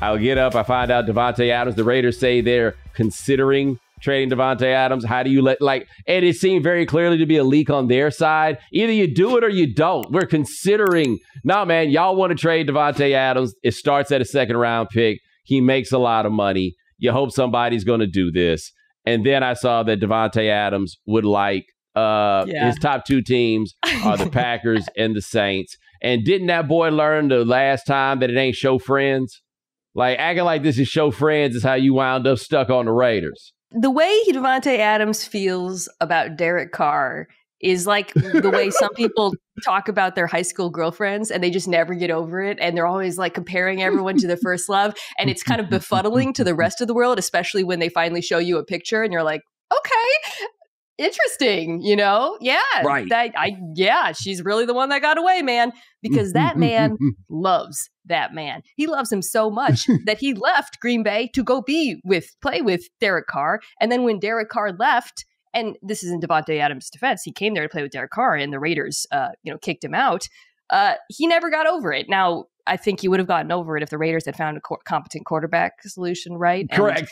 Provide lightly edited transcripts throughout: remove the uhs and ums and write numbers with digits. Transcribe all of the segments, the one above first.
I'll get up. I find out Davante Adams. The Raiders say they're considering trading Davante Adams. How do you and it seemed very clearly to be a leak on their side. Either you do it or you don't. We're considering. No, man, y'all want to trade Davante Adams. It starts at a second round pick. He makes a lot of money. You hope somebody's going to do this. And then I saw that Davante Adams would his top two teams are the Packers and the Saints. And didn't that boy learn the last time that it ain't show friends? Like, acting like this is show friends is how you wound up stuck on the Raiders. The way Davante Adams feels about Derek Carr is like the way some people talk about their high school girlfriends and they just never get over it. And they're always like comparing everyone to their first love. And it's kind of befuddling to the rest of the world, especially when they finally show you a picture and you're like, okay, interesting, Yeah. Right. She's really the one that got away, man. Because that man loves that man. He loves him so much that he left Green Bay to go play with Derek Carr. And then when Derek Carr left, and this is in Davante Adams' defense, he came there to play with Derek Carr and the Raiders, kicked him out. He never got over it. Now, I think he would have gotten over it if the Raiders had found a competent quarterback solution, right? Correct.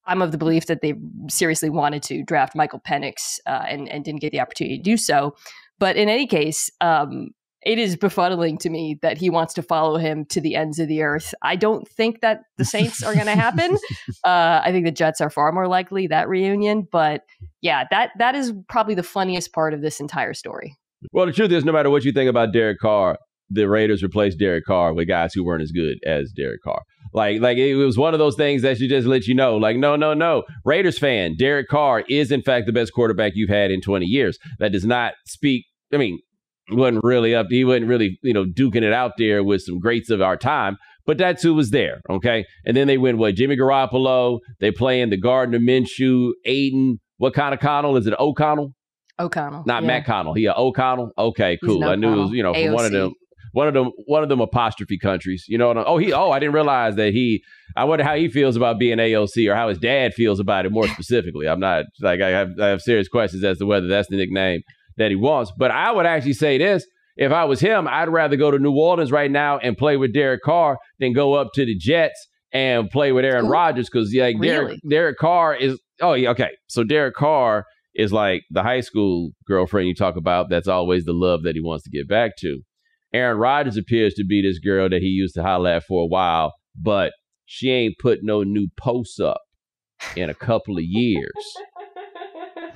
I'm of the belief that they seriously wanted to draft Michael Penix and didn't get the opportunity to do so. But in any case, it is befuddling to me that he wants to follow him to the ends of the earth. I don't think that the Saints are going to happen. I think the Jets are far more likely, that reunion. But yeah, that is probably the funniest part of this entire story. Well, the truth is, no matter what you think about Derek Carr, the Raiders replaced Derek Carr with guys who weren't as good as Derek Carr. Like it was one of those things that should just let you know, like, no. Raiders fan, Derek Carr is, in fact, the best quarterback you've had in 20 years. That does not speak, he wasn't really duking it out there with some greats of our time, but that's who was there, okay? And then they win, Jimmy Garoppolo, they play in the Gardner Minshew, Aiden, what kind of Connell? Is it O'Connell? O'Connell. Not Matt Connell. Yeah, O'Connell. Okay, cool. I knew it was, from one of them apostrophe countries. You know what I didn't realize that I wonder how he feels about being AOC or how his dad feels about it more specifically. I'm not I have serious questions as to whether that's the nickname that he wants. But I would actually say this. If I was him, I'd rather go to New Orleans right now and play with Derek Carr than go up to the Jets and play with Aaron Rodgers. Because Derek Carr is, okay. So Derek Carr is like the high school girlfriend you talk about. That's always the love that he wants to get back to. Aaron Rodgers appears to be this girl that he used to holler at for a while, but she ain't put no new posts up in a couple of years.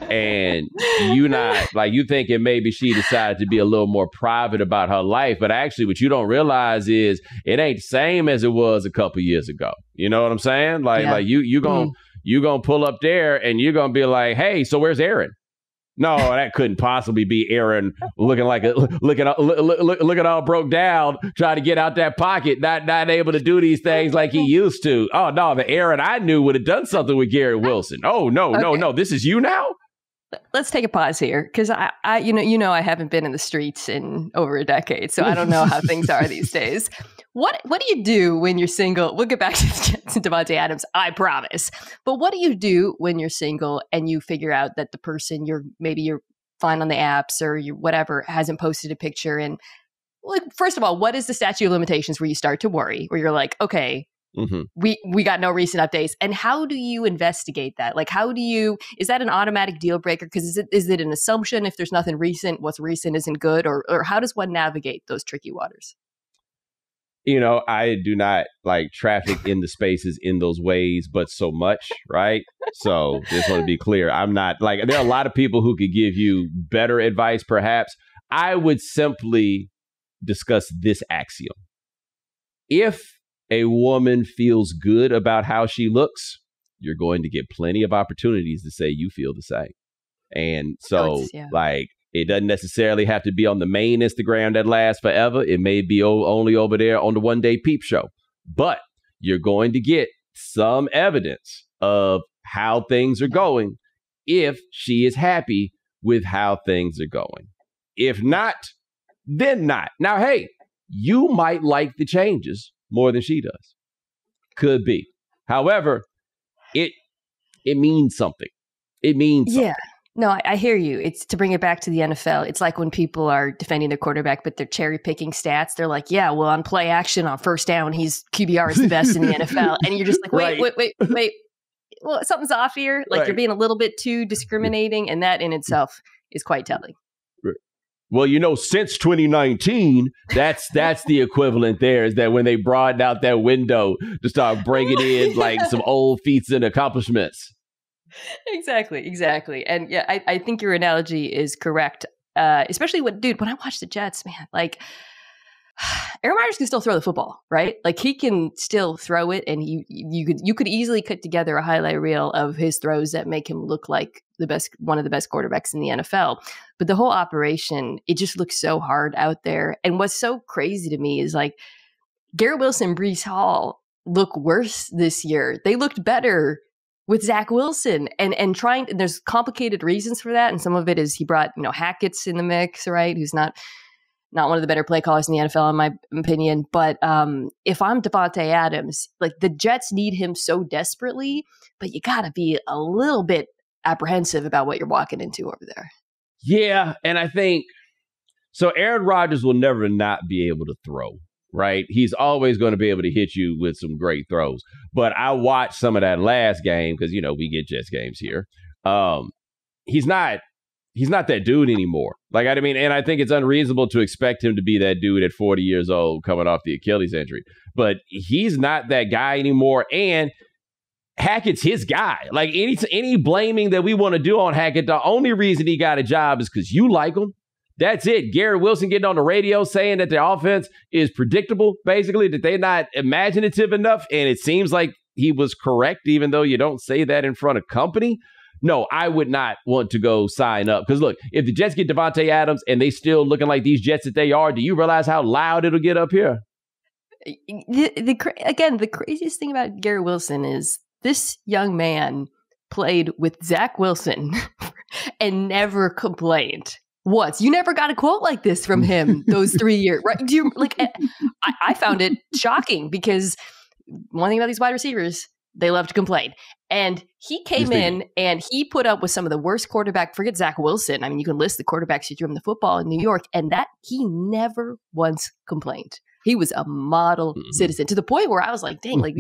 And you thinking maybe she decided to be a little more private about her life, but actually what you don't realize is it ain't the same as it was a couple years ago. You know what I'm saying? You gonna pull up there and you're gonna be like, hey, so where's Aaron? No, that couldn't possibly be Aaron looking all broke down, trying to get out that pocket, not able to do these things like he used to. Oh no, the Aaron I knew would have done something with Garrett Wilson. Oh no, this is you now. Let's take a pause here because I I haven't been in the streets in over a decade, so I don't know how things are these days. What do you do when you're single? We'll get back to the Jets and Davante Adams, I promise. But what do you do when you're single and you figure out that the person you're fine on the apps or you whatever hasn't posted a picture? And first of all, what is the statute of limitations where you start to worry, where you're like, okay, we got no recent updates? And how do you investigate that? Is that an automatic deal breaker? Because is it an assumption if there's nothing recent, what's recent isn't good? Or how does one navigate those tricky waters? I do not traffic in the spaces in those ways, but so much, right? So just want to be clear. I'm not there are a lot of people who could give you better advice, perhaps. I would simply discuss this axiom. If a woman feels good about how she looks, you're going to get plenty of opportunities to say you feel the same. And so it doesn't necessarily have to be on the main Instagram that lasts forever. It may be only over there on the One Day Peep Show. But you're going to get some evidence of how things are going if she is happy with how things are going. If not, then not. Now, hey, you might like the changes more than she does. Could be. However, it means something. It means something. Yeah. No, I hear you. It's to bring it back to the NFL. It's like when people are defending their quarterback, but they're cherry picking stats. They're like, yeah, well, on play action, on first down, he's QBR is the best in the NFL. And you're just like, wait. Well, something's off here. Like you're being a little bit too discriminating. And that in itself is quite telling. Well, since 2019, that's the equivalent there is that when they broadened out that window to start bringing in like some old feats and accomplishments. Exactly. And yeah, I think your analogy is correct. Especially when I watch the Jets, man, like Aaron Rodgers can still throw the football, right? Like he can still throw it, and you could easily cut together a highlight reel of his throws that make him look like one of the best quarterbacks in the NFL. But the whole operation, it just looks so hard out there. And what's so crazy to me is like Garrett Wilson, Breece Hall look worse this year. They looked better with Zach Wilson and there's complicated reasons for that. And some of it is he brought, Hackett's in the mix, right? Who's not one of the better play callers in the NFL, in my opinion. But if I'm Davante Adams, like the Jets need him so desperately, but you got to be a little bit apprehensive about what you're walking into over there. Yeah. And I think, so Aaron Rodgers will never not be able to throw. Right? He's always going to be able to hit you with some great throws. But I watched some of that last game because, we get Jets games here. He's not that dude anymore. Like, I mean, and I think it's unreasonable to expect him to be that dude at 40 years old coming off the Achilles injury. But he's not that guy anymore. And Hackett's his guy. Like any blaming that we want to do on Hackett, the only reason he got a job is because you like him. That's it. Garrett Wilson getting on the radio saying that their offense is predictable, basically, that they're not imaginative enough. And it seems like he was correct, even though you don't say that in front of company. No, I would not want to go sign up. Because look, if the Jets get Davante Adams and they still looking like these Jets that they are, do you realize how loud it'll get up here? The craziest thing about Garrett Wilson is this young man played with Zach Wilson and never complained. Once. You never got a quote like this from him those 3 years, right? I found it shocking because one thing about these wide receivers, they love to complain. And he came in and he put up with some of the worst quarterback, forget Zach Wilson. I mean, you can list the quarterbacks who threw him the football in New York, and that he never once complained. He was a model citizen to the point where I was like, dang, like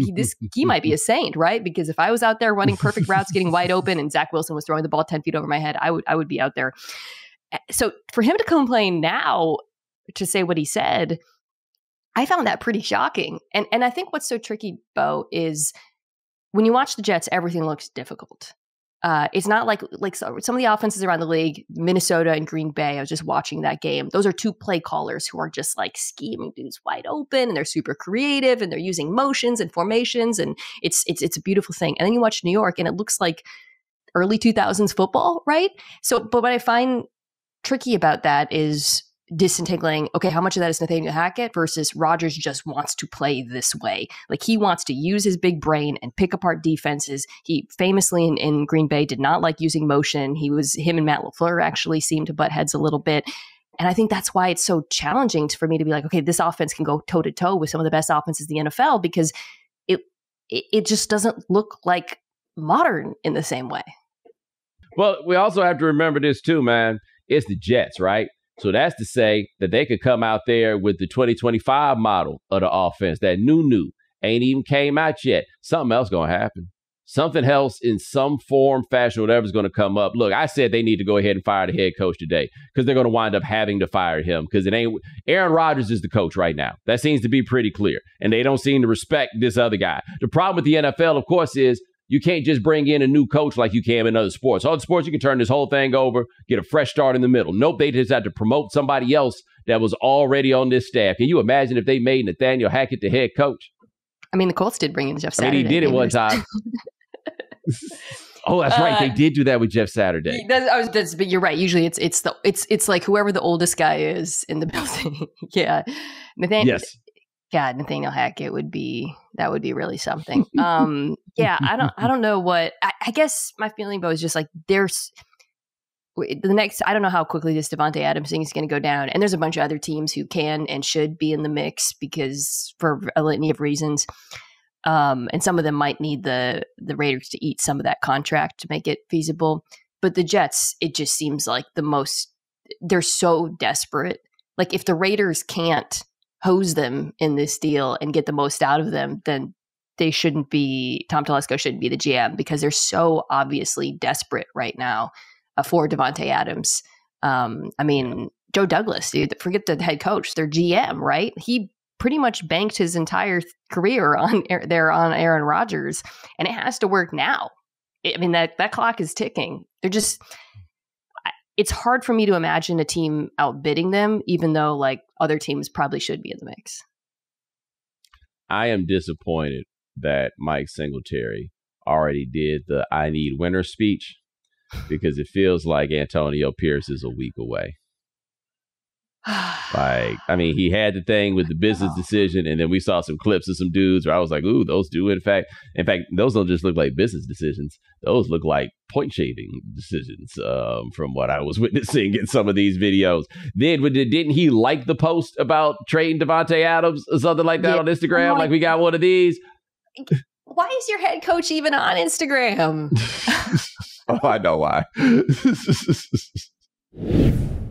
he might be a saint, right? Because if I was out there running perfect routes, getting wide open, and Zach Wilson was throwing the ball 10 feet over my head, I would be out there. So for him to complain now, to say what he said, I found that pretty shocking. And I think what's so tricky, Bo, is when you watch the Jets, everything looks difficult. It's not like some of the offenses around the league, Minnesota and Green Bay. I was just watching that game. Those are two play callers who are just like scheming dudes wide open, and they're super creative, and they're using motions and formations, and it's a beautiful thing. And then you watch New York, and it looks like early 2000s football, right? So, but what I find tricky about that is disentangling, okay, how much of that is Nathaniel Hackett versus Rodgers just wants to play this way. Like he wants to use his big brain and pick apart defenses. He famously in Green Bay did not like using motion. Him and Matt LaFleur actually seemed to butt heads a little bit. And I think that's why it's so challenging for me to be like, okay, this offense can go toe to toe with some of the best offenses in the NFL because it just doesn't look like modern in the same way. Well, we also have to remember this too, man. It's the Jets, right? So that's to say that they could come out there with the 2025 model of the offense, that new ain't even came out yet. Something else going to happen. Something else in some form, fashion, whatever's going to come up. Look, I said they need to go ahead and fire the head coach today because they're going to wind up having to fire him because Aaron Rodgers is the coach right now. That seems to be pretty clear. And they don't seem to respect this other guy. The problem with the NFL, of course, is you can't just bring in a new coach like you can in other sports. Other sports, you can turn this whole thing over, get a fresh start in the middle. Nope, they just had to promote somebody else that was already on this staff. Can you imagine if they made Nathaniel Hackett the head coach? I mean, the Colts did bring in Jeff Saturday. I mean, he did it one time. Oh, that's right. They did do that with Jeff Saturday. But you're right. Usually it's like whoever the oldest guy is in the building. Yeah. Nathaniel Hackett would be really something. Yeah, I don't know what, I guess my feeling, Bo, is just like there's the next, I don't know how quickly this Davante Adams thing is going to go down. And there's a bunch of other teams who can and should be in the mix because for a litany of reasons. And some of them might need the Raiders to eat some of that contract to make it feasible. But the Jets, it just seems like they're so desperate. Like if the Raiders can't hose them in this deal and get the most out of them, then Tom Telesco shouldn't be the GM because they're so obviously desperate right now for Davante Adams. Joe Douglas, dude, forget the head coach, their GM, right? He pretty much banked his entire career on Aaron Rodgers, and it has to work now. That clock is ticking. It's hard for me to imagine a team outbidding them, even though like other teams probably should be in the mix. I am disappointed that Mike Singletary already did the I need winner speech because it feels like Antonio Pierce is a week away. He had the thing with the business decision, and then we saw some clips of some dudes where I was like, ooh, those do in fact, those don't just look like business decisions. Those look like point shaving decisions from what I was witnessing in some of these videos. Then didn't he like the post about trading Davante Adams or something like that on Instagram? Like we got one of these. Why is your head coach even on Instagram? Oh, I know why.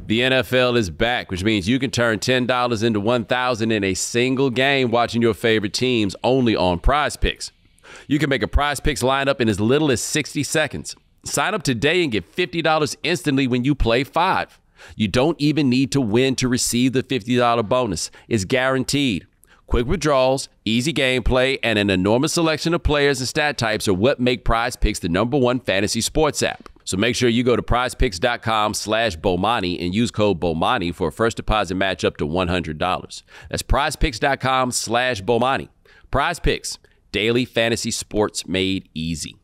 The NFL is back, which means you can turn $10 into $1,000 in a single game watching your favorite teams only on Prize Picks. You can make a Prize Picks lineup in as little as 60 seconds. Sign up today and get $50 instantly when you play 5. You don't even need to win to receive the $50 bonus. It's guaranteed. Quick withdrawals, easy gameplay, and an enormous selection of players and stat types are what make Prize Picks the #1 fantasy sports app. So make sure you go to prizepicks.com/Bomani and use code Bomani for a first deposit match up to $100. That's prizepicks.com/Bomani. Prize Picks, daily fantasy sports made easy.